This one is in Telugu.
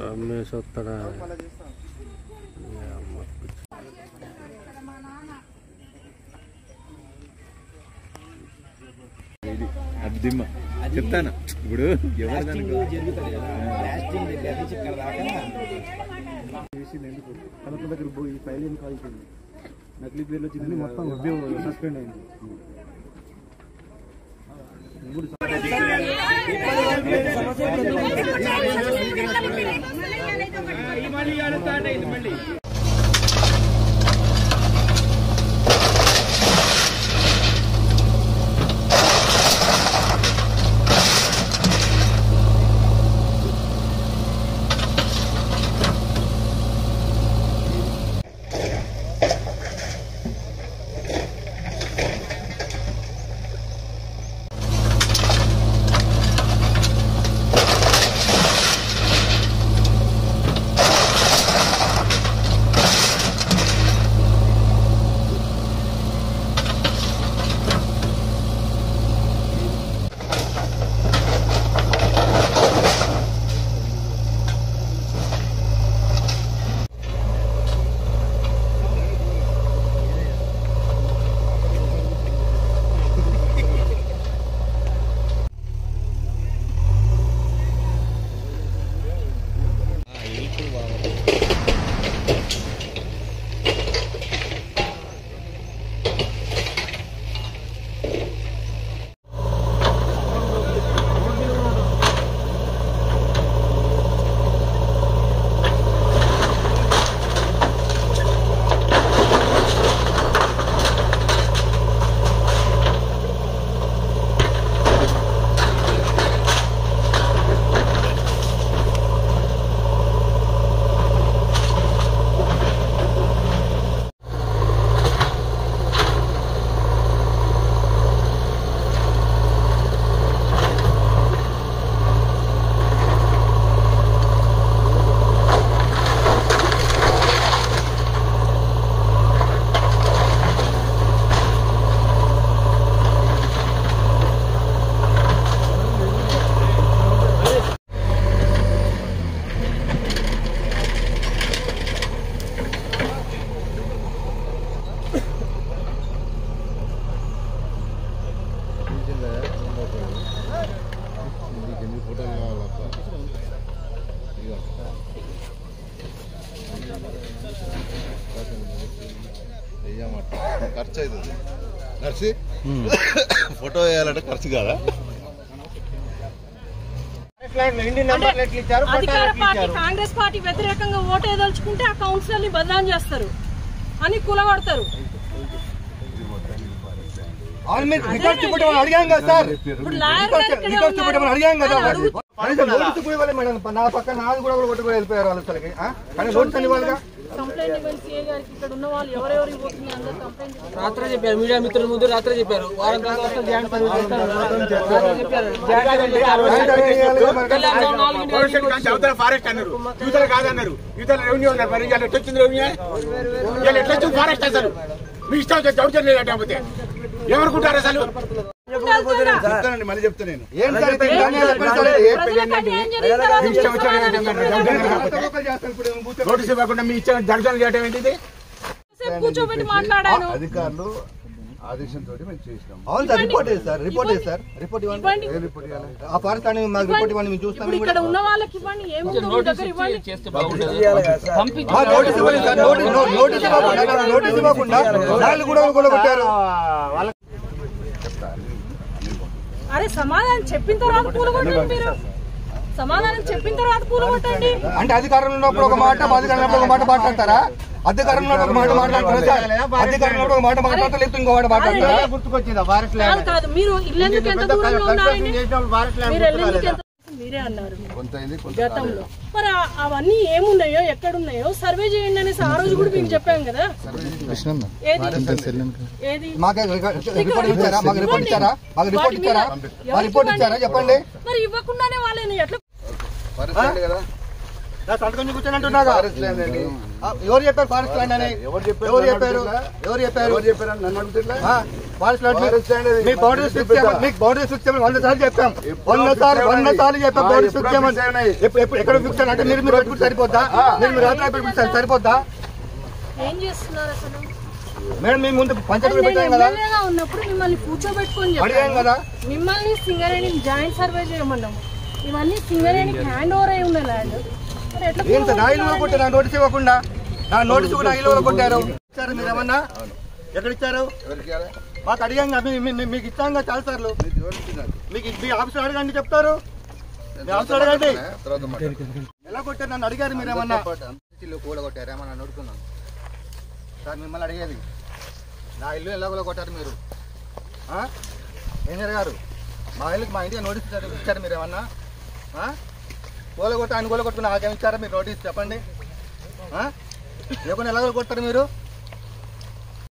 రమేష్ వస్తాడా అద్దిమ్మ చెప్తాను ఇప్పుడు కలెక్టర్ దగ్గర పోయి ఫైల్ ఏం కాల్చింది నకిలీ పేర్లు వచ్చిందని మొత్తం సస్పెండ్ అయింది. ఖర్చు అవుతుంది నర్సి ఫోటో వేయాలంటే ఖర్చు కాదా? అధికార పార్టీ కాంగ్రెస్ పార్టీ వ్యతిరేకంగా ఓటు వేయదలుచుకుంటే ఆ కౌన్సిలర్ ని బదనాం చేస్తారు అని కూలగొడతారు. అడిగాం కదా సార్, అడిగాం కదా నా పక్కన నాది కూడా కొట్టుకుని వెళ్ళిపోయారు వాళ్ళు అసలుకి. కానీ నోట్స్ అని వాళ్ళగా కంప్లైంట్ ఇవ్వండి సీఏ గారికి. ఇక్కడ ఉన్న వాళ్ళు ఎవరెవరికి పోతుంది అందరూ కంప్లైంట్ రాత్రే చెప్పారు, మీడియా మిత్రుల ముందు రాత్రే చెప్పారు. వారం తర్వాత ఫారెస్ట్ అన్నారు, యూతలు కాదన్నారు. యూతలు రెవెన్యూ ఉన్నారు, మరి ఎట్లా వచ్చింది రెవెన్యూ? ఎట్లా వచ్చింది ఫారెస్ట్? అసలు మీ ఇష్టం దౌర్జన్యం లేకపోతే ఏమనుకుంటారు అసలు? చెప్తానండి, మళ్ళీ చెప్తా నేను. నోటీస్ ఇవ్వకుండా మీ ఇచ్చిన దర్శనం చేయడం ఏంటిది? కూర్చోబెట్టి మాట్లాడాను. అధికారులు ఆదేశంతో మేము చేసినాం. అవును sir, report sir, report sir, report ఇవ్వండి. ఆ ఫారెస్ట్ మాకు రిపోర్ట్ ఇవ్వండి, మేము చూస్తాం. ఇక్కడ ఉన్న వాళ్ళకి ఇవ్వండి, ఏముంది నోటీస్ ఇవ్వకుండా వాళ్ళు కూడా కొట్టారు. అరే సమాధానం చెప్పిన తర్వాత కూలగొట్టండి. మీరు సమాధానం చెప్పిన తర్వాత కూలగొట్టండి. అంటే అధికారంలో ఉన్నప్పుడు ఒక మాట, అధికారంలో ఒక మాట మాట్లాడతారా? అధికారంలో ఒక మాట మాట్లాడుతున్నారు, అధికారంలో ఒక మాట మాట్లాడతారు, లేకపోతే ఇంకో మాట మాట్లాడతారా? గుర్తుకొచ్చిందా ఫారెస్ట్ కాదు. మీరు ఇల్లెందుకు ఎంత దూరంలో ఉన్నారని మీరే అన్నారు గతంలో. మరి అవన్నీ ఏమున్నాయో ఎక్కడున్నాయో సర్వే చేయండి అనేసి ఆ రోజు కూడా మీకు చెప్పాం కదా. ఏది మరి ఇవ్వకుండానే వాళ్ళని ఎట్లా నా సంతకం కూర్చొని అంటున్నాగా. ఎవరు చెప్పారు ఫారెస్ట్ ల్యాండ్ అని? ఎవరు చెప్పారు నన్ను అడుగుతున్నా? ఫారెస్ట్ ల్యాండ్ మీకు బౌండరీస్ ఫిక్స్ చేయమని, మీకు బౌండరీస్ ఫిక్స్ చేయమని 100 సార్లు చెప్పాం. 100 సార్లు చెప్పాం బౌండరీస్ ఫిక్స్ చేయమని. ఎక్కడ ఫిక్స్ అంటే మీరు పెట్టుకుంటే సరిపోద్దా? మీరు రాత్రి పెట్టుకుంటే సరిపోద్దా? ఏం చేస్తున్నారు అసలు? మేడం మేము ముందు పంచాయతీ పెట్టాం కదా, ఉన్నప్పుడు మిమ్మల్ని కూర్చోబెట్టుకొని అడిగాం కదా. మిమ్మల్ని సింగరేణి జాయింట్ సర్వే చేయమన్నాము. ఇవన్నీ సింగరేణికి హ్యాండ్ ఓవర్ అయి ఉన్న ల్యాండ్. ఏం సార్ నా ఇల్లు కొట్టారు? నా నోటీస్ ఇవ్వకుండా నా నోటీస్ కూడా ఇల్లు కొట్టారు. ఇచ్చారు మీరు ఏమన్నా? ఎక్కడ ఇచ్చారు? మాకు అడిగాం మీకు ఇచ్చాం కదా చాలా సార్లు. మీకు మీ ఆఫీసులో అడగండి చెప్తారు. మీ ఆఫీసులో అడగండి ఎలా కొట్టారు నన్ను అడిగారు మీరు ఏమన్నా? కూల కొట్టారు ఏమన్నా నడుకున్నాను సార్ మిమ్మల్ని అడిగేది. నా ఇల్లు ఎలా కూల కొట్టారు మీరు? ఇంజనీర్ గారు మా ఇంటికి నోటీస్ ఇచ్చారు మీరు ఏమన్నా? కూల కొట్టి ఆయన కూల కొట్టుకుని నాకేమి ఇచ్చారా మీరు నోటీస్ చెప్పండి? లేకుండా ఎలా కొట్టారు మీరు?